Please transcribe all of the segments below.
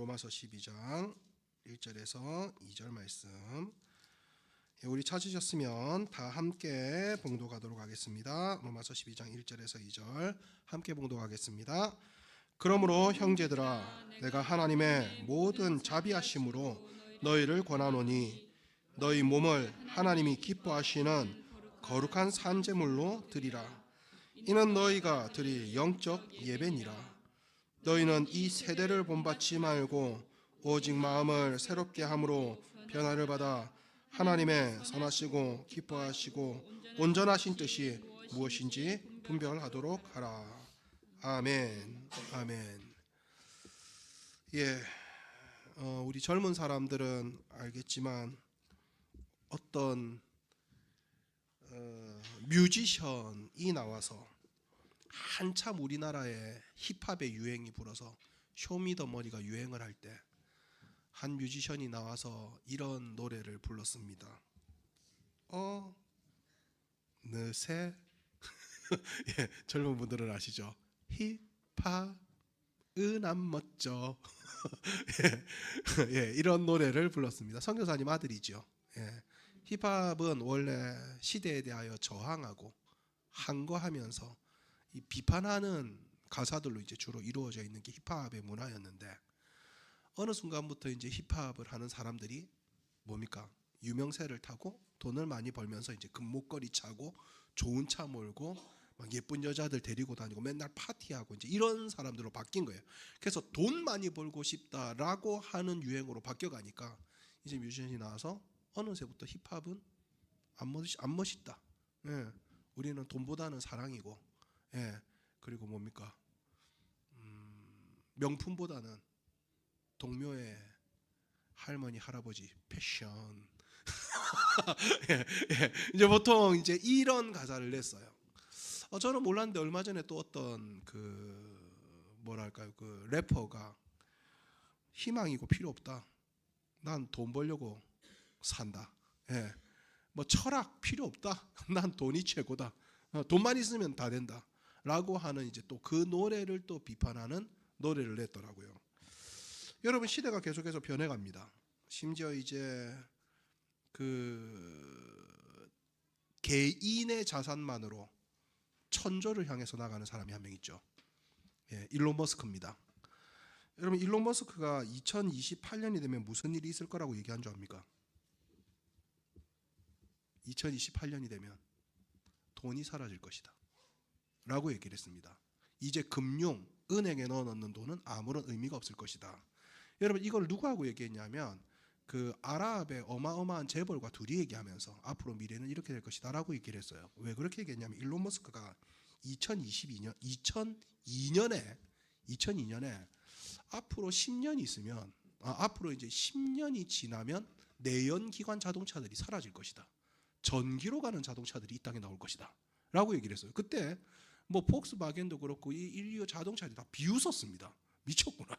로마서 12장 1절에서 2절 말씀. 우리 찾으셨으면 다 함께 봉독하도록 하겠습니다. 로마서 12장 1절에서 2절 함께 봉독하겠습니다. 그러므로 형제들아, 내가 하나님의 모든 자비하심으로 너희를 권하노니 너희 몸을 하나님이 기뻐하시는 거룩한 산제물로 드리라. 이는 너희가 드릴 영적 예배니라. 너희는 이 세대를 본받지 말고 오직 마음을 새롭게 함으로 변화를 받아 하나님의 선하시고 기뻐하시고 온전하신 뜻이 무엇인지 분별하도록 하라. 아멘. 아멘. 우리 젊은 사람들은 알겠지만 어떤 뮤지션이 나와서 한참 우리나라에 힙합의 유행이 불어서 쇼미더머니가 유행을 할 때 한 뮤지션이 나와서 이런 노래를 불렀습니다. 느새 젊은 분들은 아시죠? 힙합은 안 멋져. 이런 노래를 불렀습니다. 선교사님 아들이죠. 힙합은 원래 시대에 대하여 저항하고 항거하면서 이 비판하는 가사들로 이제 주로 이루어져 있는 게 힙합의 문화였는데, 어느 순간부터 이제 힙합을 하는 사람들이 뭡니까? 유명세를 타고 돈을 많이 벌면서 이제 금목걸이 차고 좋은 차 몰고 막 예쁜 여자들 데리고 다니고 맨날 파티하고 이제 이런 사람들로 바뀐 거예요. 그래서 돈 많이 벌고 싶다라고 하는 유행으로 바뀌어가니까 이제 뮤지션이 나와서 어느새부터 힙합은 안 멋있다. 우리는 돈보다는 사랑이고, 그리고 뭡니까? 명품보다는 동묘의 할머니 할아버지 패션. 이제 보통 이제 이런 가사를 냈어요. 저는 몰랐는데 얼마 전에 또 어떤 그 래퍼가 희망이고 필요 없다. 난 돈 벌려고 산다. 뭐 철학 필요 없다. 난 돈이 최고다. 돈만 있으면 다 된다. 라고 하는 이제 또 그 노래를 또 비판하는 노래를 냈더라고요. 여러분, 시대가 계속해서 변해갑니다. 심지어 이제 그 개인의 자산만으로 천조를 향해서 나가는 사람이 한 명 있죠. 일론 머스크입니다. 여러분, 일론 머스크가 2028년이 되면 무슨 일이 있을 거라고 얘기한 줄 압니까? 2028년이 되면 돈이 사라질 것이다 라고 얘기를 했습니다. 이제 은행에 넣어놓는 돈은 아무런 의미가 없을 것이다. 여러분, 이걸 누구하고 얘기했냐면 그 아랍의 어마어마한 재벌과 둘이 얘기하면서 앞으로 미래는 이렇게 될 것이다 라고 얘기를 했어요. 왜 그렇게 얘기했냐면 일론 머스크가 2002년에 앞으로 10년이 있으면 앞으로 이제 10년이 지나면 내연기관 자동차들이 사라질 것이다. 전기로 가는 자동차들이 이 땅에 나올 것이다 라고 얘기를 했어요. 그때 뭐 폭스바겐도 그렇고 이 인류 자동차들이 다 비웃었습니다. 미쳤구나.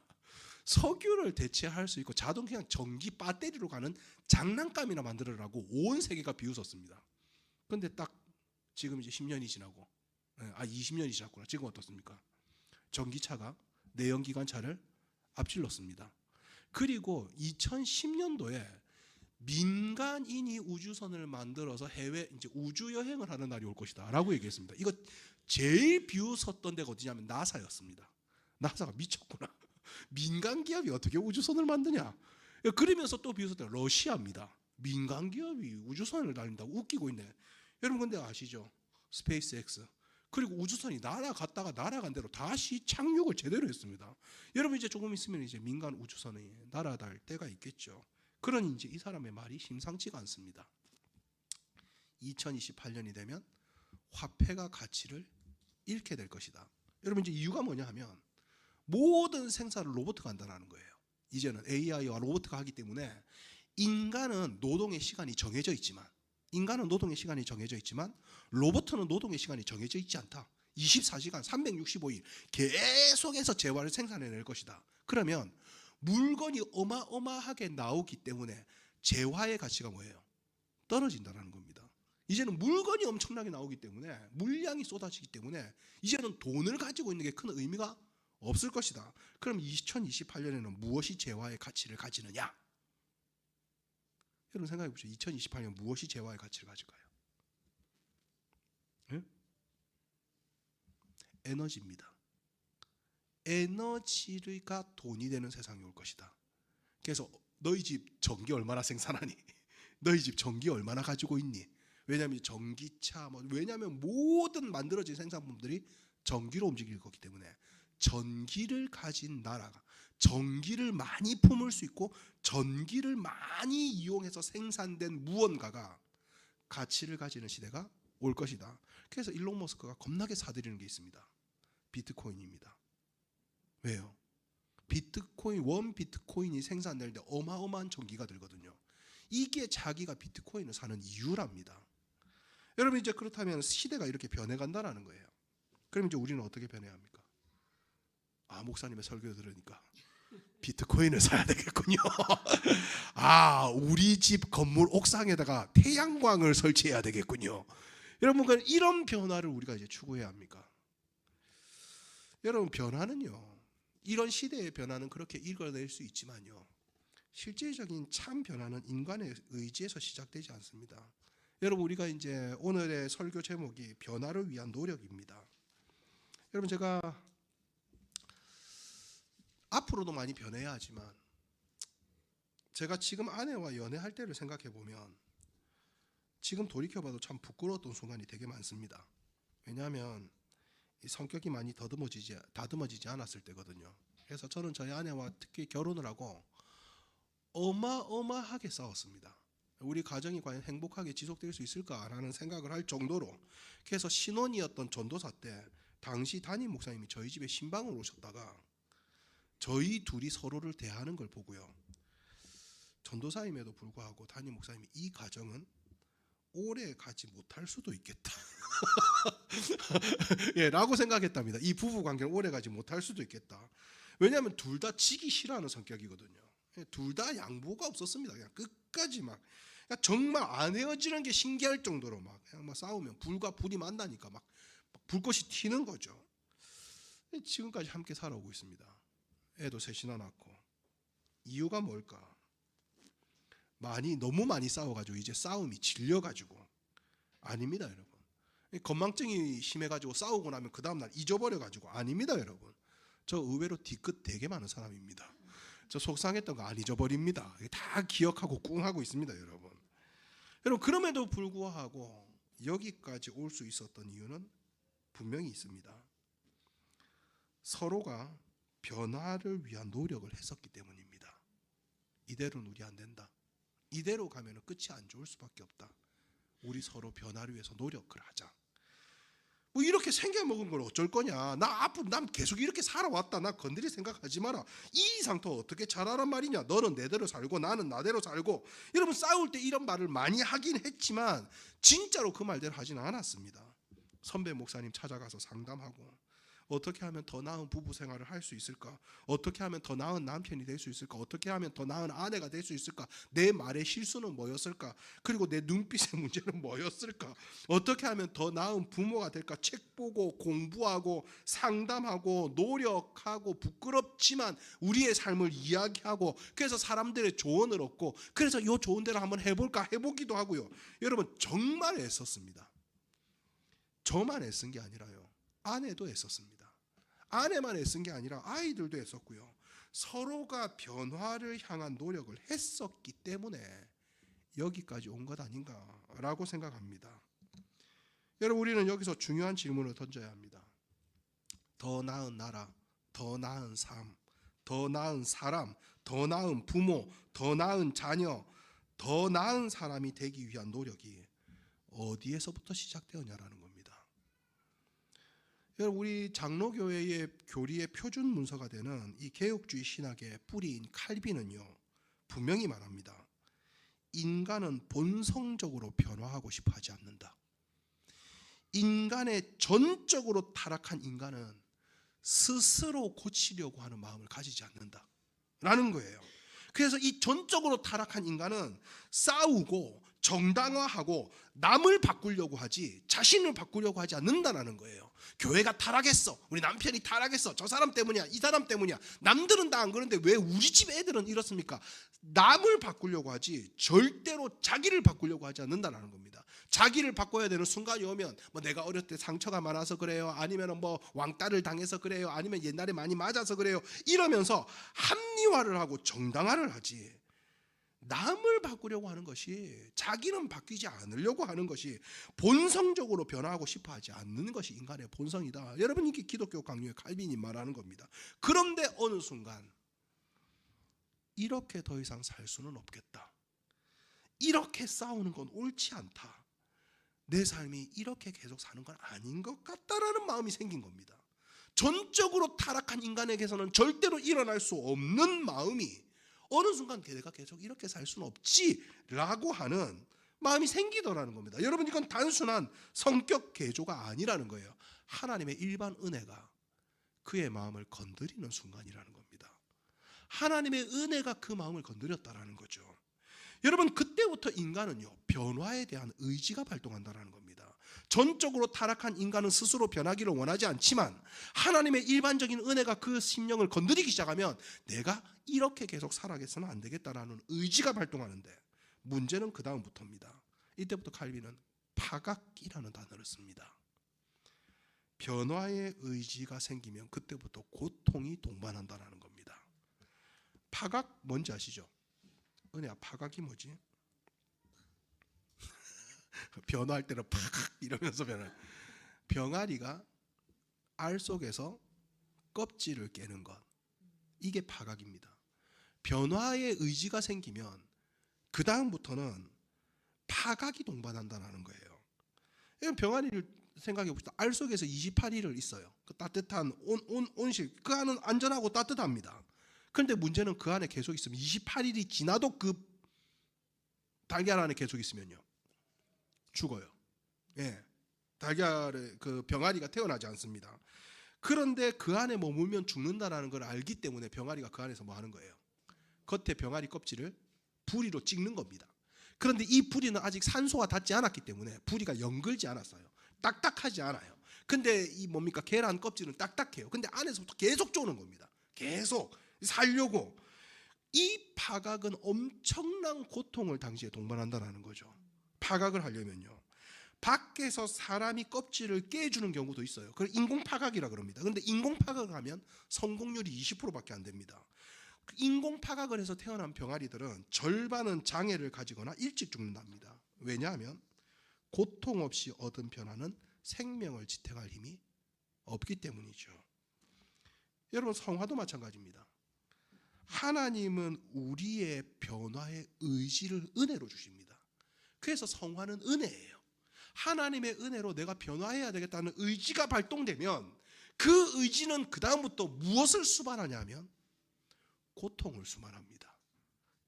석유를 대체할 수 있고 그냥 전기 배터리로 가는 장난감이나 만들어라고 온 세계가 비웃었습니다. 그런데 딱 지금 이제 10년이 지나고 20년이 지났구나. 지금 어떻습니까? 전기차가 내연기관차를 앞질렀습니다. 그리고 2010년도에 민간인이 우주선을 만들어서 해외 이제 우주 여행을 하는 날이 올 것이다라고 얘기했습니다. 이거 제일 비웃었던 데가 어디냐면 나사였습니다. 나사가 미쳤구나. 민간 기업이 어떻게 우주선을 만드냐? 그러면서 또 비웃었던 러시아입니다. 민간 기업이 우주선을 날린다고 웃기고 있네. 여러분, 근데 아시죠? 스페이스X. 그리고 우주선이 날아갔다가 날아간 대로 다시 착륙을 제대로 했습니다. 여러분, 이제 조금 있으면 이제 민간 우주선이 날아갈 때가 있겠죠. 그러니 이제 이 사람의 말이 심상치가 않습니다. 2028년이 되면 화폐가 가치를 잃게 될 것이다. 여러분, 이제 이유가 뭐냐 하면 모든 생산을 로봇가 한다는 거예요. 이제는 AI와 로봇가 하기 때문에 인간은 노동의 시간이 정해져 있지만 로봇은 노동의 시간이 정해져 있지 않다. 24시간 365일 계속해서 재화를 생산해낼 것이다. 그러면 물건이 어마어마하게 나오기 때문에 재화의 가치가 뭐예요? 떨어진다는 겁니다. 이제는 물건이 엄청나게 나오기 때문에 물량이 쏟아지기 때문에 이제는 돈을 가지고 있는 게 큰 의미가 없을 것이다. 그럼 2028년에는 무엇이 재화의 가치를 가지느냐? 여러분 생각해 보세요. 2028년 무엇이 재화의 가치를 가질까요? 네? 에너지입니다. 에너지가 돈이 되는 세상이 올 것이다. 그래서 너희 집 전기 얼마나 생산하니? 너희 집 전기 얼마나 가지고 있니? 왜냐하면 전기차, 왜냐하면 모든 만들어진 생산품들이 전기로 움직일 거기 때문에 전기를 가진 나라가, 전기를 많이 품을 수 있고 전기를 많이 이용해서 생산된 무언가가 가치를 가지는 시대가 올 것이다. 그래서 일론 머스크가 겁나게 사들이는 게 있습니다. 비트코인입니다. 왜요? 비트코인, 원 비트코인이 생산되는데 어마어마한 전기가 들거든요. 이게 자기가 비트코인을 사는 이유랍니다. 여러분 이제 그렇다면 시대가 이렇게 변해간다는 거예요. 그럼 이제 우리는 어떻게 변해야 합니까? 목사님의 설교 들으니까 비트코인을 사야 되겠군요. 우리 집 건물 옥상에다가 태양광을 설치해야 되겠군요. 여러분 이런 변화를 우리가 이제 추구해야 합니까? 여러분 변화는요, 이런 시대의 변화는 그렇게 읽어낼 수 있지만요, 실질적인 참 변화는 인간의 의지에서 시작되지 않습니다. 여러분 우리가 이제 오늘의 설교 제목이 변화를 위한 노력입니다. 여러분 제가 앞으로도 많이 변해야 하지만 제가 지금 아내와 연애할 때를 생각해 보면 지금 돌이켜봐도 참 부끄러웠던 순간이 되게 많습니다. 왜냐하면 성격이 많이 다듬어지지 않았을 때거든요. 그래서 저는 저희 아내와 특히 결혼을 하고 어마어마하게 싸웠습니다. 우리 가정이 과연 행복하게 지속될 수 있을까라는 생각을 할 정도로. 그래서 신혼이었던 전도사 때 당시 담임 목사님이 저희 집에 신방을 오셨다가 저희 둘이 서로를 대하는 걸 보고요, 전도사임에도 불구하고 담임 목사님이 이 가정은 오래 가지 못할 수도 있겠다 라고 생각했답니다. 이 부부 관계는 오래 가지 못할 수도 있겠다. 왜냐하면 둘 다 지기 싫어하는 성격이거든요. 둘 다 양보가 없었습니다. 그냥 끝까지 그냥 정말 안 헤어지는 게 신기할 정도로 그냥 싸우면 불과 불이 만나니까 불꽃이 튀는 거죠. 지금까지 함께 살아오고 있습니다. 애도 셋이나 낳고. 이유가 뭘까? 너무 많이 싸워가지고 이제 싸움이 질려가지고. 아닙니다 여러분. 건망증이 심해가지고 싸우고 나면 그 다음날 잊어버려가지고. 아닙니다 여러분. 저 의외로 뒤끝 되게 많은 사람입니다. 저 속상했던 거 안 잊어버립니다. 다 기억하고 꿍하고 있습니다 여러분. 여러분 그럼에도 불구하고 여기까지 올 수 있었던 이유는 분명히 있습니다. 서로가 변화를 위한 노력을 했었기 때문입니다. 이대로는 우리 안 된다. 이대로 가면 끝이 안 좋을 수밖에 없다. 우리 서로 변화를 위해서 노력을 하자. 이렇게 생겨먹은 걸 어쩔 거냐. 난 계속 이렇게 살아왔다. 나 건드릴 생각하지 마라. 이 상태 어떻게 잘하란 말이냐. 너는 내대로 살고 나는 나대로 살고. 여러분 싸울 때 이런 말을 많이 하긴 했지만 진짜로 그 말대로 하지는 않았습니다. 선배 목사님 찾아가서 상담하고 어떻게 하면 더 나은 부부 생활을 할 수 있을까? 어떻게 하면 더 나은 남편이 될 수 있을까? 어떻게 하면 더 나은 아내가 될 수 있을까? 내 말의 실수는 뭐였을까? 그리고 내 눈빛의 문제는 뭐였을까? 어떻게 하면 더 나은 부모가 될까? 책 보고 공부하고 상담하고 노력하고 부끄럽지만 우리의 삶을 이야기하고 그래서 사람들의 조언을 얻고 그래서 요 좋은 대로 한번 해볼까? 해보기도 하고요. 여러분 정말 애썼습니다. 저만 애쓴 게 아니라요. 아내도 애썼습니다. 아내만 애쓴 게 아니라 아이들도 애썼고요. 서로가 변화를 향한 노력을 했었기 때문에 여기까지 온 것 아닌가라고 생각합니다. 여러분 우리는 여기서 중요한 질문을 던져야 합니다. 더 나은 나라, 더 나은 삶, 더 나은 사람, 더 나은 부모, 더 나은 자녀, 더 나은 사람이 되기 위한 노력이 어디에서부터 시작되었냐라는 겁니다. 여러분 우리 장로교회의 교리의 표준 문서가 되는 이 개혁주의 신학의 뿌리인 칼빈은요 분명히 말합니다. 인간은 본성적으로 변화하고 싶어 하지 않는다. 인간의 전적으로 타락한 인간은 스스로 고치려고 하는 마음을 가지지 않는다 라는 거예요. 그래서 이 전적으로 타락한 인간은 싸우고 정당화하고 남을 바꾸려고 하지 자신을 바꾸려고 하지 않는다는 거예요. 교회가 타락했어, 우리 남편이 타락했어, 저 사람 때문이야, 이 사람 때문이야, 남들은 다 안 그런데 왜 우리 집 애들은 이렇습니까? 남을 바꾸려고 하지 절대로 자기를 바꾸려고 하지 않는다는 겁니다. 자기를 바꿔야 되는 순간이 오면 뭐 내가 어렸을 때 상처가 많아서 그래요, 아니면 뭐 왕따를 당해서 그래요, 아니면 옛날에 많이 맞아서 그래요, 이러면서 합리화를 하고 정당화를 하지, 남을 바꾸려고 하는 것이, 자기는 바뀌지 않으려고 하는 것이, 본성적으로 변화하고 싶어 하지 않는 것이 인간의 본성이다. 여러분, 이게 기독교 강요의 칼빈이 말하는 겁니다. 그런데 어느 순간 이렇게 더 이상 살 수는 없겠다, 이렇게 싸우는 건 옳지 않다, 내 삶이 이렇게 계속 사는 건 아닌 것 같다라는 마음이 생긴 겁니다. 전적으로 타락한 인간에게서는 절대로 일어날 수 없는 마음이 어느 순간 내가 계속 이렇게 살 수는 없지라고 하는 마음이 생기더라는 겁니다. 여러분, 이건 단순한 성격 개조가 아니라는 거예요. 하나님의 일반 은혜가 그의 마음을 건드리는 순간이라는 겁니다. 하나님의 은혜가 그 마음을 건드렸다라는 거죠. 여러분, 그때부터 인간은요, 변화에 대한 의지가 발동한다는 겁니다. 전적으로 타락한 인간은 스스로 변하기를 원하지 않지만 하나님의 일반적인 은혜가 그 심령을 건드리기 시작하면 내가 이렇게 계속 살아가서는 안 되겠다라는 의지가 발동하는데, 문제는 그 다음부터입니다. 이때부터 칼빈은 파각이라는 단어를 씁니다. 변화의 의지가 생기면 그때부터 고통이 동반한다는 겁니다. 파각 뭔지 아시죠? 은혜야, 파각이 뭐지? 변화할 때는 파각 이러면서 변화. 병아리가 알 속에서 껍질을 깨는 것, 이게 파각입니다. 변화의 의지가 생기면 그 다음부터는 파각이 동반한다는 거예요. 병아리를 생각해 봅시다. 알 속에서 28일을 있어요. 그 따뜻한 온실, 그 안은 안전하고 따뜻합니다. 그런데 문제는 그 안에 계속 있으면 28일이 지나도 그 달걀 안에 계속 있으면요, 죽어요. 예, 달걀의 그 병아리가 태어나지 않습니다. 그런데 그 안에 머물면 죽는다라는 걸 알기 때문에 병아리가 그 안에서 뭐 하는 거예요? 겉에 병아리 껍질을 부리로 찍는 겁니다. 그런데 이 부리는 아직 산소와 닿지 않았기 때문에 부리가 연글지 않았어요. 딱딱하지 않아요. 근데 이 뭡니까? 계란 껍질은 딱딱해요. 근데 안에서부터 계속 쪼는 겁니다. 계속 살려고. 이 파각은 엄청난 고통을 당시에 동반한다는 거죠. 파각을 하려면요, 밖에서 사람이 껍질을 깨주는 경우도 있어요. 그걸 인공파각이라 그럽니다. 그런데 인공파각을 하면 성공률이 20%밖에 안 됩니다. 인공파각을 해서 태어난 병아리들은 절반은 장애를 가지거나 일찍 죽는답니다. 왜냐하면 고통 없이 얻은 변화는 생명을 지탱할 힘이 없기 때문이죠. 여러분, 성화도 마찬가지입니다. 하나님은 우리의 변화의 의지를 은혜로 주십니다. 그래서 성화는 은혜예요. 하나님의 은혜로 내가 변화해야 되겠다는 의지가 발동되면 그 의지는 그 다음부터 무엇을 수반하냐면 고통을 수반합니다.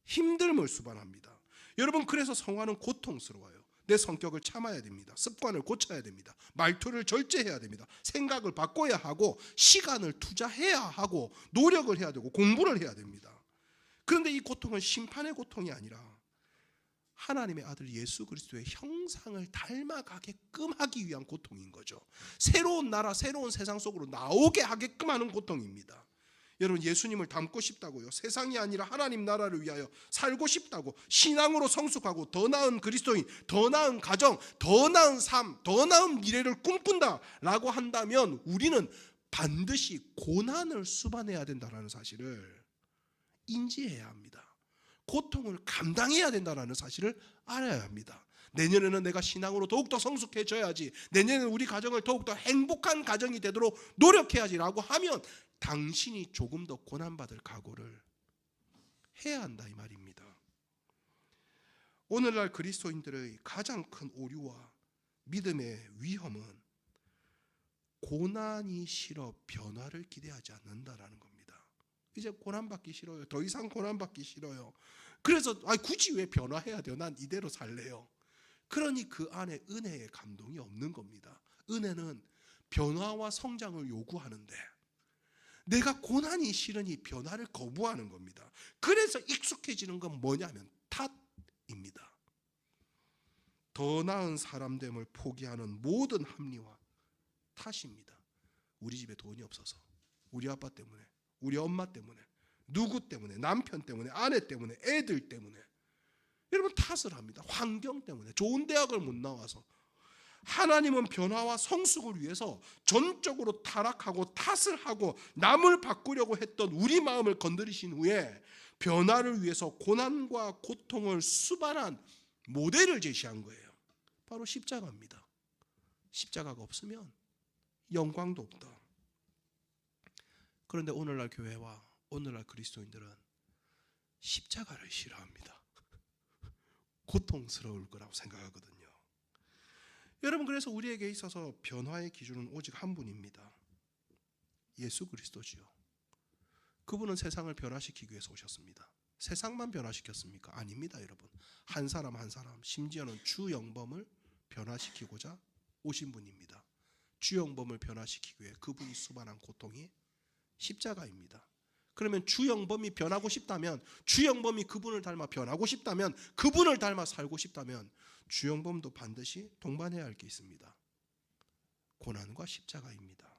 힘듦을 수반합니다. 여러분, 그래서 성화는 고통스러워요. 내 성격을 참아야 됩니다. 습관을 고쳐야 됩니다. 말투를 절제해야 됩니다. 생각을 바꿔야 하고 시간을 투자해야 하고 노력을 해야 되고 공부를 해야 됩니다. 그런데 이 고통은 심판의 고통이 아니라 하나님의 아들 예수 그리스도의 형상을 닮아가게끔 하기 위한 고통인 거죠. 새로운 나라, 새로운 세상 속으로 나오게 하게끔 하는 고통입니다. 여러분, 예수님을 닮고 싶다고요? 세상이 아니라 하나님 나라를 위하여 살고 싶다고, 신앙으로 성숙하고 더 나은 그리스도인, 더 나은 가정, 더 나은 삶, 더 나은 미래를 꿈꾼다라고 한다면 우리는 반드시 고난을 수반해야 된다는 사실을 인지해야 합니다. 고통을 감당해야 된다는 사실을 알아야 합니다. 내년에는 내가 신앙으로 더욱더 성숙해져야지, 내년에는 우리 가정을 더욱더 행복한 가정이 되도록 노력해야지라고 하면 당신이 조금 더 고난받을 각오를 해야 한다, 이 말입니다. 오늘날 그리스도인들의 가장 큰 오류와 믿음의 위험은 고난이 싫어 변화를 기대하지 않는다라는 겁니다. 이제 고난받기 싫어요. 더 이상 고난받기 싫어요. 그래서 굳이 왜 변화해야 돼요? 난 이대로 살래요. 그러니 그 안에 은혜의 감동이 없는 겁니다. 은혜는 변화와 성장을 요구하는데 내가 고난이 싫으니 변화를 거부하는 겁니다. 그래서 익숙해지는 건 뭐냐면 탓입니다. 더 나은 사람됨을 포기하는 모든 합리화 탓입니다. 우리 집에 돈이 없어서, 우리 아빠 때문에, 우리 엄마 때문에, 누구 때문에, 남편 때문에, 아내 때문에, 애들 때문에 여러분 탓을 합니다. 환경 때문에, 좋은 대학을 못 나와서. 하나님은 변화와 성숙을 위해서 전적으로 타락하고 탓을 하고 남을 바꾸려고 했던 우리 마음을 건드리신 후에 변화를 위해서 고난과 고통을 수반한 모델을 제시한 거예요. 바로 십자가입니다. 십자가가 없으면 영광도 없다. 그런데 오늘날 교회와 오늘날 그리스도인들은 십자가를 싫어합니다. 고통스러울 거라고 생각하거든요. 여러분, 그래서 우리에게 있어서 변화의 기준은 오직 한 분입니다. 예수 그리스도지요. 그분은 세상을 변화시키기 위해서 오셨습니다. 세상만 변화시켰습니까? 아닙니다, 여러분. 한 사람 한 사람, 심지어는 주 영범을 변화시키고자 오신 분입니다. 주 영범을 변화시키기 위해 그분이 수반한 고통이 십자가입니다. 그러면 주 영범이 변하고 싶다면, 주 영범이 그분을 닮아 변하고 싶다면, 그분을 닮아 살고 싶다면 주 영범도 반드시 동반해야 할 게 있습니다. 고난과 십자가입니다.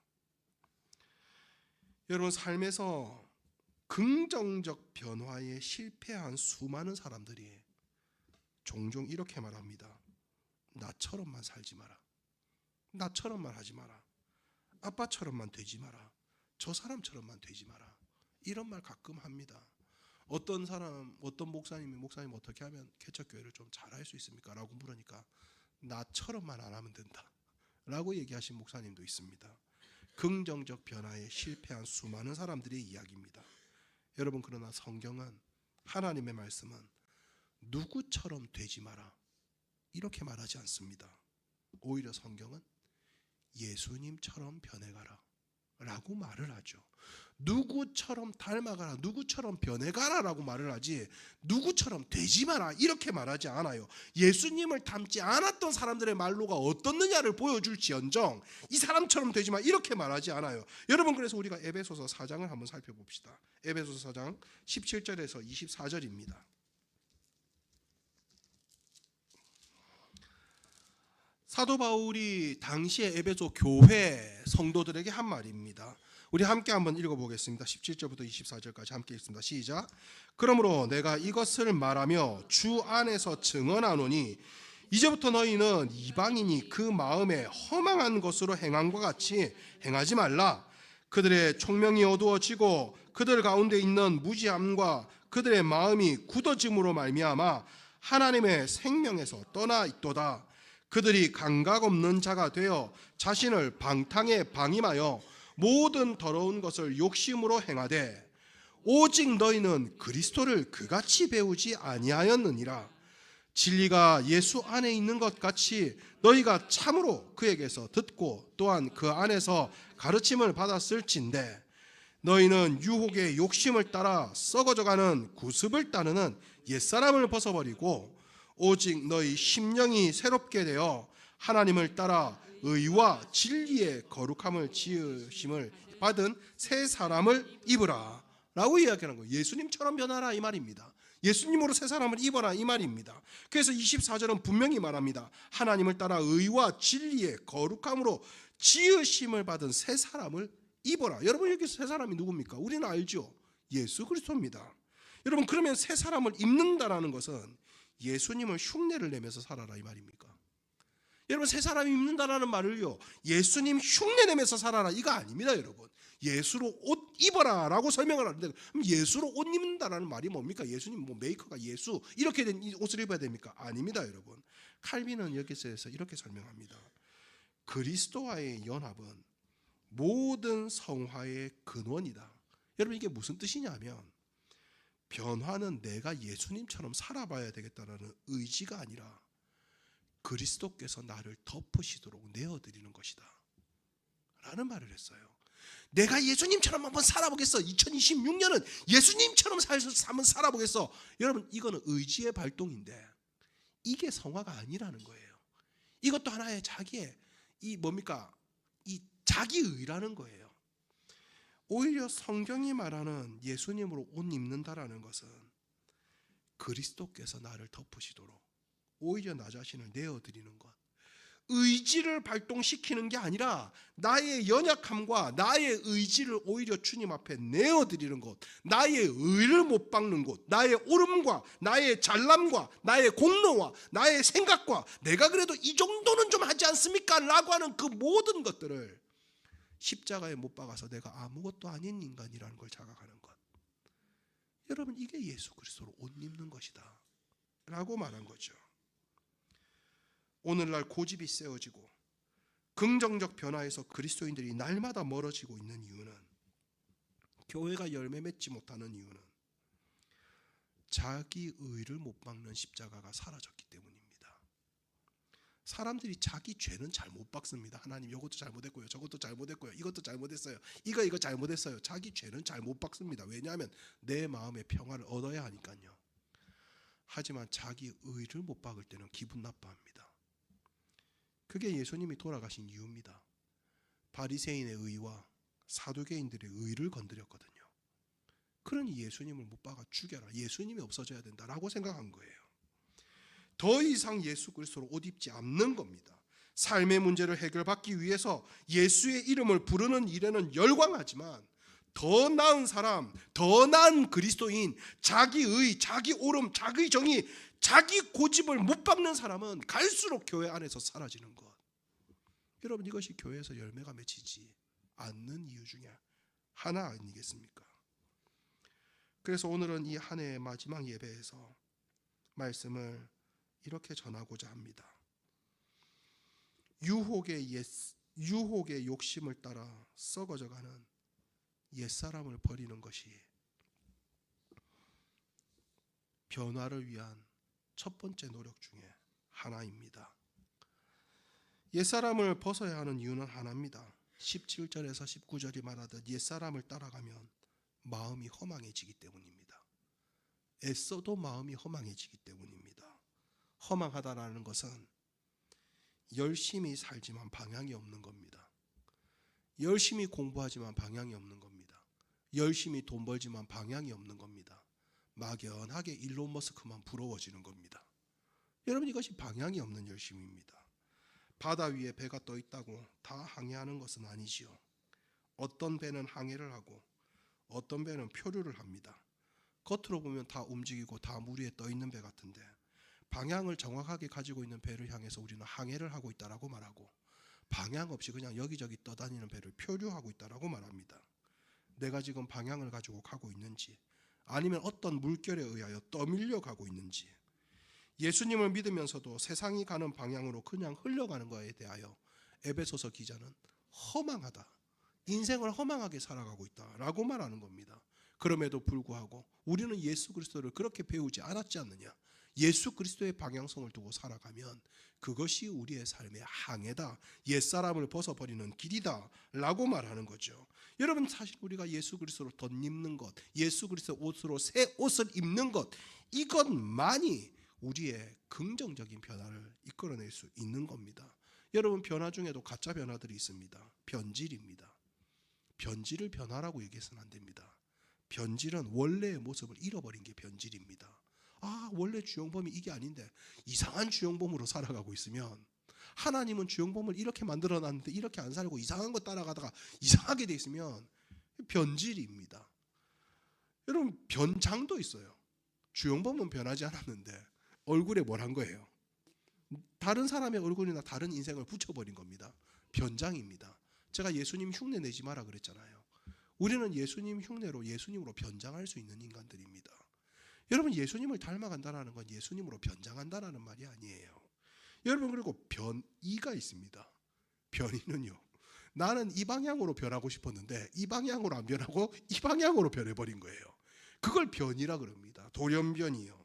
여러분, 삶에서 긍정적 변화에 실패한 수많은 사람들이 종종 이렇게 말합니다. 나처럼만 살지 마라. 나처럼만 하지 마라. 아빠처럼만 되지 마라. 저 사람처럼만 되지 마라. 이런 말 가끔 합니다. 어떤 사람, 어떤 목사님 어떻게 하면 개척교회를 좀 잘할 수 있습니까? 라고 물으니까 나처럼만 안 하면 된다 라고 얘기하신 목사님도 있습니다. 긍정적 변화에 실패한 수많은 사람들의 이야기입니다. 여러분, 그러나 성경은, 하나님의 말씀은 누구처럼 되지 마라 이렇게 말하지 않습니다. 오히려 성경은 예수님처럼 변해가라 라고 말을 하죠. 누구처럼 닮아가라, 누구처럼 변해가라 라고 말을 하지 누구처럼 되지 마라 이렇게 말하지 않아요. 예수님을 닮지 않았던 사람들의 말로가 어떻느냐를 보여줄지언정 이 사람처럼 되지 마 이렇게 말하지 않아요. 여러분, 그래서 우리가 에베소서 4장을 한번 살펴봅시다. 에베소서 4장 17절에서 24절입니다. 사도 바울이 당시에 에베소 교회 성도들에게 한 말입니다. 우리 함께 한번 읽어보겠습니다. 17절부터 24절까지 함께 읽습니다. 시작. 그러므로 내가 이것을 말하며 주 안에서 증언하노니 이제부터 너희는 이방인이 그 마음에 허망한 것으로 행한 것 같이 행하지 말라. 그들의 총명이 어두워지고 그들 가운데 있는 무지함과 그들의 마음이 굳어짐으로 말미암아 하나님의 생명에서 떠나 있도다. 그들이 감각 없는 자가 되어 자신을 방탕에 방임하여 모든 더러운 것을 욕심으로 행하되 오직 너희는 그리스도를 그같이 배우지 아니하였느니라. 진리가 예수 안에 있는 것 같이 너희가 참으로 그에게서 듣고 또한 그 안에서 가르침을 받았을진데 너희는 유혹의 욕심을 따라 썩어져가는 구습을 따르는 옛사람을 벗어버리고 오직 너희 심령이 새롭게 되어 하나님을 따라 의와 진리의 거룩함을 지으심을 받은 새 사람을 입으라 라고 이야기하는 거예요. 예수님처럼 변하라 이 말입니다. 예수님으로 새 사람을 입어라 이 말입니다. 그래서 24절은 분명히 말합니다. 하나님을 따라 의와 진리의 거룩함으로 지으심을 받은 새 사람을 입어라. 여러분, 여기 새 사람이 누굽니까? 우리는 알죠. 예수 그리스도입니다. 여러분, 그러면 새 사람을 입는다라는 것은 예수님을 흉내를 내면서 살아라 이 말입니까? 여러분, 새 사람이 입는다라는 말을요 예수님 흉내 내면서 살아라 이거 아닙니다. 여러분, 예수로 옷 입어라 라고 설명을 하는데 그럼 예수로 옷 입는다라는 말이 뭡니까? 예수님 뭐 메이커가 예수 이렇게 된 옷을 입어야 됩니까? 아닙니다. 여러분, 칼빈은 여기서 이렇게 설명합니다. 그리스도와의 연합은 모든 성화의 근원이다. 여러분, 이게 무슨 뜻이냐면 변화는 내가 예수님처럼 살아봐야 되겠다는 의지가 아니라 그리스도께서 나를 덮으시도록 내어드리는 것이다 라는 말을 했어요. 내가 예수님처럼 한번 살아보겠어. 2026년은 예수님처럼 한번 살아보겠어. 여러분, 이거는 의지의 발동인데 이게 성화가 아니라는 거예요. 이것도 하나의 자기의 이 자기의라는 거예요. 오히려 성경이 말하는 예수님으로 옷 입는다라는 것은 그리스도께서 나를 덮으시도록 오히려 나 자신을 내어드리는 것, 의지를 발동시키는 게 아니라 나의 연약함과 나의 의지를 오히려 주님 앞에 내어드리는 것, 나의 의를 못 박는 것, 나의 옳음과 나의 잘남과 나의 공로와 나의 생각과 내가 그래도 이 정도는 좀 하지 않습니까? 라고 하는 그 모든 것들을 십자가에 못 박아서 내가 아무것도 아닌 인간이라는 걸 자각하는 것. 여러분, 이게 예수 그리스도로 옷 입는 것이다 라고 말한 거죠. 오늘날 고집이 세워지고 긍정적 변화에서 그리스도인들이 날마다 멀어지고 있는 이유는, 교회가 열매 맺지 못하는 이유는 자기 의를 못 박는 십자가가 사라졌기 때문입니다. 사람들이 자기 죄는 잘 못 박습니다. 하나님 이것도 잘못했고요, 저것도 잘못했고요, 이것도 잘못했어요, 이거 잘못했어요. 자기 죄는 잘 못 박습니다. 왜냐하면 내 마음의 평화를 얻어야 하니까요. 하지만 자기 의를 못 박을 때는 기분 나빠합니다. 그게 예수님이 돌아가신 이유입니다. 바리새인의 의와 사두개인들의 의를 건드렸거든요. 그러니 예수님을 못 박아 죽여라, 예수님이 없어져야 된다라고 생각한 거예요. 더 이상 예수 그리스도로 옷 입지 않는 겁니다. 삶의 문제를 해결받기 위해서 예수의 이름을 부르는 일에는 열광하지만 더 나은 사람, 더 나은 그리스도인, 자기 의, 자기 옳음, 자기 정의, 자기 고집을 못 박는 사람은 갈수록 교회 안에서 사라지는 것. 여러분, 이것이 교회에서 열매가 맺히지 않는 이유 중에 하나 아니겠습니까? 그래서 오늘은 이 한 해의 마지막 예배에서 말씀을 이렇게 전하고자 합니다. 유혹의 욕심을 따라 썩어져가는 옛사람을 버리는 것이 변화를 위한 첫 번째 노력 중에 하나입니다. 옛사람을 벗어야 하는 이유는 하나입니다. 17절에서 19절이 말하듯 옛사람을 따라가면 마음이 허망해지기 때문입니다. 애써도 마음이 허망해지기 때문입니다. 허망하다라는 것은 열심히 살지만 방향이 없는 겁니다. 열심히 공부하지만 방향이 없는 겁니다. 열심히 돈 벌지만 방향이 없는 겁니다. 막연하게 일론 머스크만 부러워지는 겁니다. 여러분, 이것이 방향이 없는 열심입니다. 바다 위에 배가 떠 있다고 다 항해하는 것은 아니지요. 어떤 배는 항해를 하고 어떤 배는 표류를 합니다. 겉으로 보면 다 움직이고 다 물 위에 떠 있는 배 같은데, 방향을 정확하게 가지고 있는 배를 향해서 우리는 항해를 하고 있다라고 말하고, 방향 없이 그냥 여기저기 떠다니는 배를 표류하고 있다라고 말합니다. 내가 지금 방향을 가지고 가고 있는지, 아니면 어떤 물결에 의하여 떠밀려 가고 있는지, 예수님을 믿으면서도 세상이 가는 방향으로 그냥 흘러가는 것에 대하여 에베소서 기자는 허망하다, 인생을 허망하게 살아가고 있다라고 말하는 겁니다. 그럼에도 불구하고 우리는 예수 그리스도를 그렇게 배우지 않았지 않느냐. 예수 그리스도의 방향성을 두고 살아가면 그것이 우리의 삶의 항해다, 옛사람을 벗어버리는 길이다 라고 말하는 거죠. 여러분, 사실 우리가 예수 그리스도로 덧입는 것, 예수 그리스도 옷으로 새 옷을 입는 것, 이것만이 우리의 긍정적인 변화를 이끌어낼 수 있는 겁니다. 여러분, 변화 중에도 가짜 변화들이 있습니다. 변질입니다. 변질을 변화라고 얘기해서는 안 됩니다. 변질은 원래의 모습을 잃어버린 게 변질입니다. 원래 주영범이 이게 아닌데 이상한 주영범으로 살아가고 있으면, 하나님은 주영범을 이렇게 만들어놨는데 이렇게 안 살고 이상한 거 따라가다가 이상하게 돼 있으면 변질입니다. 여러분, 변장도 있어요. 주영범은 변하지 않았는데 얼굴에 뭘 한 거예요? 다른 사람의 얼굴이나 다른 인생을 붙여버린 겁니다. 변장입니다. 제가 예수님 흉내 내지 마라 그랬잖아요. 우리는 예수님 흉내로 예수님으로 변장할 수 있는 인간들입니다. 여러분, 예수님을 닮아간다는 건 예수님으로 변장한다는 말이 아니에요. 여러분, 그리고 변이가 있습니다. 변이는요, 나는 이 방향으로 변하고 싶었는데 이 방향으로 안 변하고 이 방향으로 변해버린 거예요. 그걸 변이라 그럽니다. 돌연변이요.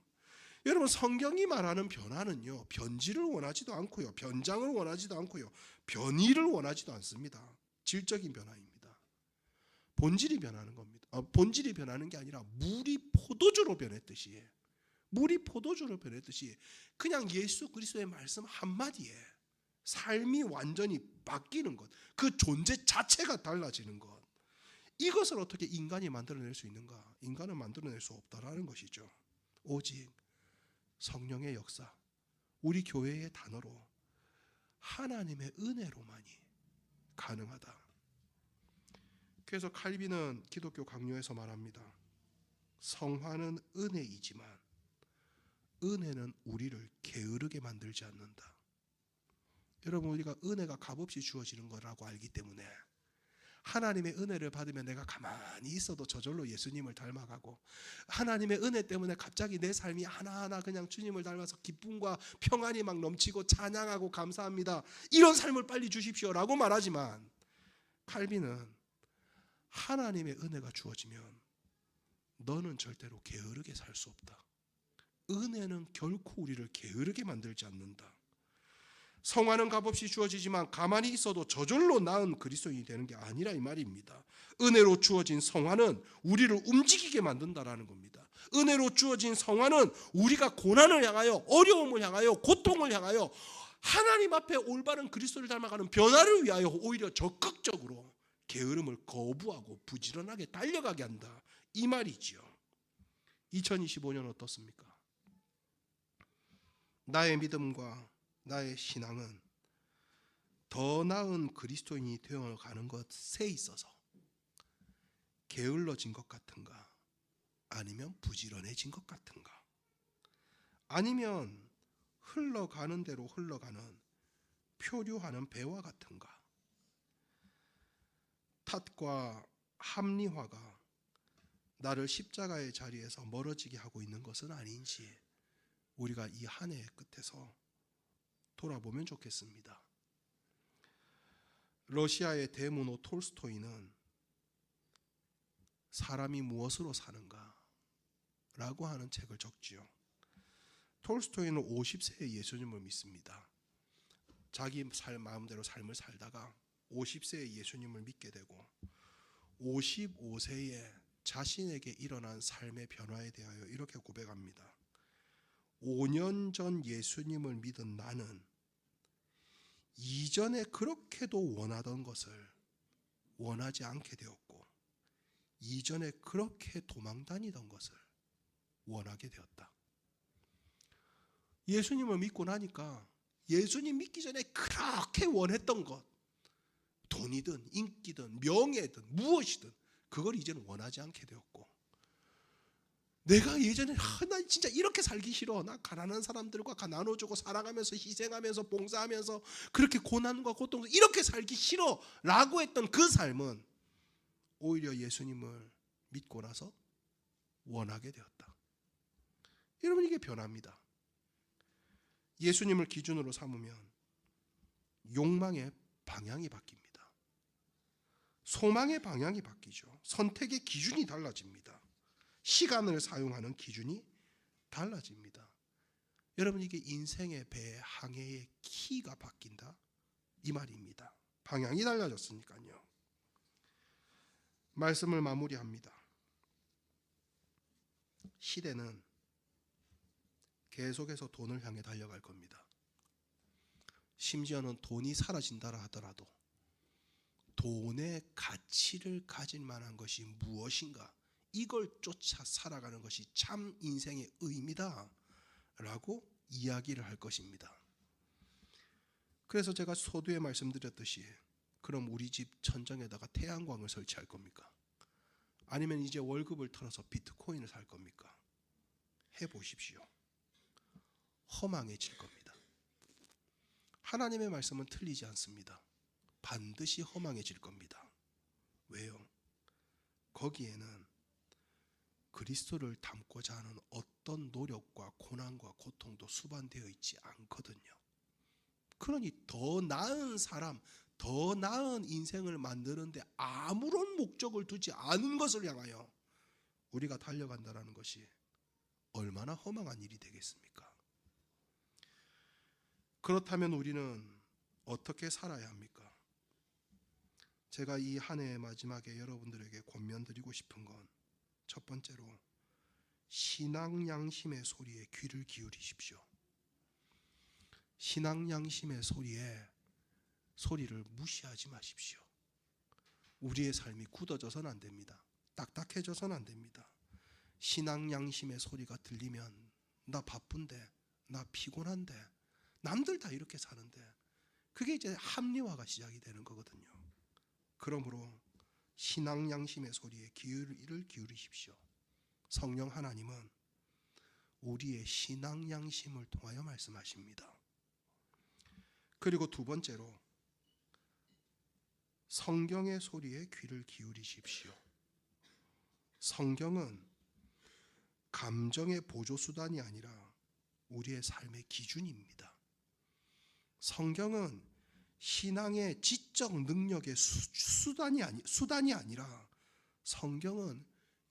여러분, 성경이 말하는 변화는요, 변질을 원하지도 않고요, 변장을 원하지도 않고요, 변이를 원하지도 않습니다. 질적인 변화입니다. 본질이 변하는 겁니다. 본질이 변하는 게 아니라 물이 포도주로 변했듯이, 그냥 예수 그리스도의 말씀 한마디에 삶이 완전히 바뀌는 것, 그 존재 자체가 달라지는 것, 이것을 어떻게 인간이 만들어낼 수 있는가? 인간은 만들어낼 수 없다라는 것이죠. 오직 성령의 역사, 우리 교회의 단어로 하나님의 은혜로만이 가능하다. 그래서 칼빈은 기독교 강요에서 말합니다. 성화는 은혜이지만 은혜는 우리를 게으르게 만들지 않는다. 여러분, 우리가 은혜가 값없이 주어지는 거라고 알기 때문에 하나님의 은혜를 받으면 내가 가만히 있어도 저절로 예수님을 닮아가고, 하나님의 은혜 때문에 갑자기 내 삶이 하나하나 그냥 주님을 닮아서 기쁨과 평안이 막 넘치고 찬양하고 감사합니다, 이런 삶을 빨리 주십시오라고 말하지만, 칼빈은 하나님의 은혜가 주어지면 너는 절대로 게으르게 살 수 없다. 은혜는 결코 우리를 게으르게 만들지 않는다. 성화는 값없이 주어지지만 가만히 있어도 저절로 나은 그리스도인이 되는 게 아니라 이 말입니다. 은혜로 주어진 성화는 우리를 움직이게 만든다라는 겁니다. 은혜로 주어진 성화는 우리가 고난을 향하여, 어려움을 향하여, 고통을 향하여 하나님 앞에 올바른 그리스도를 닮아가는 변화를 위하여 오히려 적극적으로 게으름을 거부하고 부지런하게 달려가게 한다, 이 말이지요. 2025년 어떻습니까? 나의 믿음과 나의 신앙은 더 나은 그리스도인이 되어가는 것에 있어서 게을러진 것 같은가? 아니면 부지런해진 것 같은가? 아니면 흘러가는 대로 흘러가는 표류하는 배와 같은가? 탓과 합리화가 나를 십자가의 자리에서 멀어지게 하고 있는 것은 아닌지 우리가 이 한 해의 끝에서 돌아보면 좋겠습니다. 러시아의 대문호 톨스토이는 사람이 무엇으로 사는가? 라고 하는 책을 적지요. 톨스토이는 50세에 예수님을 믿습니다. 자기 마음대로 삶을 살다가 50세에 예수님을 믿게 되고 55세에 자신에게 일어난 삶의 변화에 대하여 이렇게 고백합니다. 5년 전 예수님을 믿은 나는 이전에 그렇게도 원하던 것을 원하지 않게 되었고, 이전에 그렇게 도망다니던 것을 원하게 되었다. 예수님을 믿고 나니까 예수님 믿기 전에 그렇게 원했던 것, 돈이든 인기든 명예든 무엇이든 그걸 이제는 원하지 않게 되었고, 내가 예전에 나 진짜 이렇게 살기 싫어, 나 가난한 사람들과 나눠주고 사랑하면서 희생하면서 봉사하면서 그렇게 고난과 고통 이렇게 살기 싫어 라고 했던 그 삶은 오히려 예수님을 믿고 나서 원하게 되었다. 여러분, 이게 변화입니다. 예수님을 기준으로 삼으면 욕망의 방향이 바뀝니다. 소망의 방향이 바뀌죠. 선택의 기준이 달라집니다. 시간을 사용하는 기준이 달라집니다. 여러분, 이게 인생의 배 항해의 키가 바뀐다, 이 말입니다. 방향이 달라졌으니까요. 말씀을 마무리합니다. 시대는 계속해서 돈을 향해 달려갈 겁니다. 심지어는 돈이 사라진다라 하더라도 돈의 가치를 가질 만한 것이 무엇인가, 이걸 쫓아 살아가는 것이 참 인생의 의미다 라고 이야기를 할 것입니다. 그래서 제가 서두에 말씀드렸듯이, 그럼 우리 집 천정에다가 태양광을 설치할 겁니까? 아니면 이제 월급을 털어서 비트코인을 살 겁니까? 해보십시오. 허망해질 겁니다. 하나님의 말씀은 틀리지 않습니다. 반드시 허망해질 겁니다. 왜요? 거기에는 그리스도를 닮고자 하는 어떤 노력과 고난과 고통도 수반되어 있지 않거든요. 그러니 더 나은 사람, 더 나은 인생을 만드는데 아무런 목적을 두지 않은 것을 향하여 우리가 달려간다는 것이 얼마나 허망한 일이 되겠습니까? 그렇다면 우리는 어떻게 살아야 합니까? 제가 이 한 해의 마지막에 여러분들에게 권면드리고 싶은 건, 첫 번째로 신앙 양심의 소리에 귀를 기울이십시오. 신앙 양심의 소리를 무시하지 마십시오. 우리의 삶이 굳어져서는 안 됩니다. 딱딱해져서는 안 됩니다. 신앙 양심의 소리가 들리면 나 바쁜데, 나 피곤한데, 남들 다 이렇게 사는데 그게 이제 합리화가 시작이 되는 거거든요. 그러므로 신앙 양심의 소리에 귀를 기울이십시오. 성령 하나님은 우리의 신앙 양심을 통하여 말씀하십니다. 그리고 두 번째로 성경의 소리에 귀를 기울이십시오. 성경은 감정의 보조수단이 아니라 우리의 삶의 기준입니다. 성경은 신앙의 지적 능력의 수단이 아니라 성경은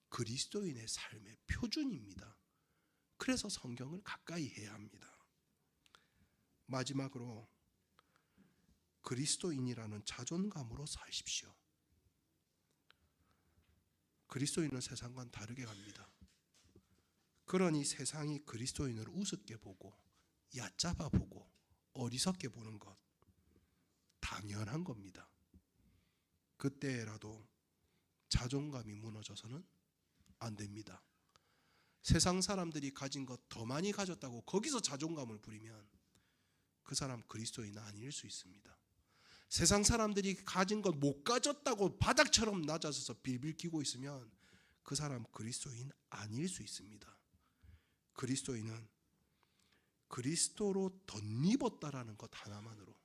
그리스도인의 삶의 표준입니다. 그래서 성경을 가까이 해야 합니다. 마지막으로 그리스도인이라는 자존감으로 사십시오. 그리스도인은 세상과는 다르게 갑니다. 그러니 세상이 그리스도인을 우습게 보고 얕잡아 보고 어리석게 보는 것 당연한 겁니다. 그때라도 자존감이 무너져서는 안 됩니다. 세상 사람들이 가진 것 더 많이 가졌다고 거기서 자존감을 부리면 그 사람 그리스도인 아닐 수 있습니다. 세상 사람들이 가진 것 못 가졌다고 바닥처럼 낮아져서 빌빌 끼고 있으면 그 사람 그리스도인 아닐 수 있습니다. 그리스도인은 그리스도로 덧입었다라는 것 하나만으로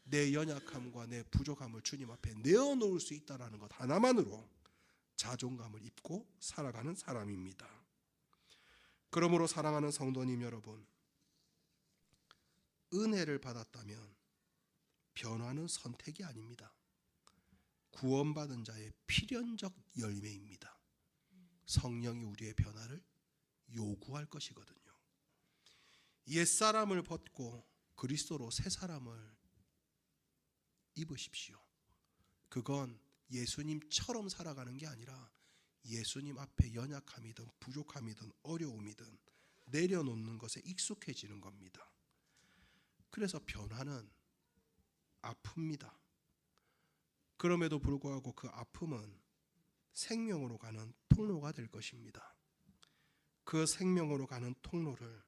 내 연약함과 내 부족함을 주님 앞에 내어놓을 수 있다라는 것 하나만으로 자존감을 입고 살아가는 사람입니다. 그러므로 사랑하는 성도님 여러분, 은혜를 받았다면 변화는 선택이 아닙니다. 구원받은 자의 필연적 열매입니다. 성령이 우리의 변화를 요구할 것이거든요. 옛사람을 벗고 그리스도로 새 사람을 입으십시오. 그건 예수님처럼 살아가는 게 아니라 예수님 앞에 연약함이든 부족함이든 어려움이든 내려놓는 것에 익숙해지는 겁니다. 그래서 변화는 아픕니다. 그럼에도 불구하고 그 아픔은 생명으로 가는 통로가 될 것입니다. 그 생명으로 가는 통로를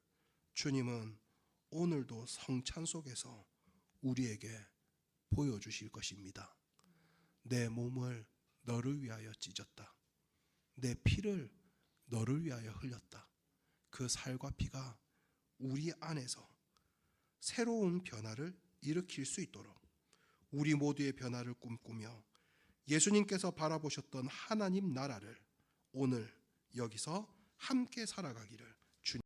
주님은 오늘도 성찬 속에서 우리에게 보여주실 것입니다. 내 몸을 너를 위하여 찢었다. 내 피를 너를 위하여 흘렸다. 그 살과 피가 우리 안에서 새로운 변화를 일으킬 수 있도록 우리 모두의 변화를 꿈꾸며 예수님께서 바라보셨던 하나님 나라를 오늘 여기서 함께 살아가기를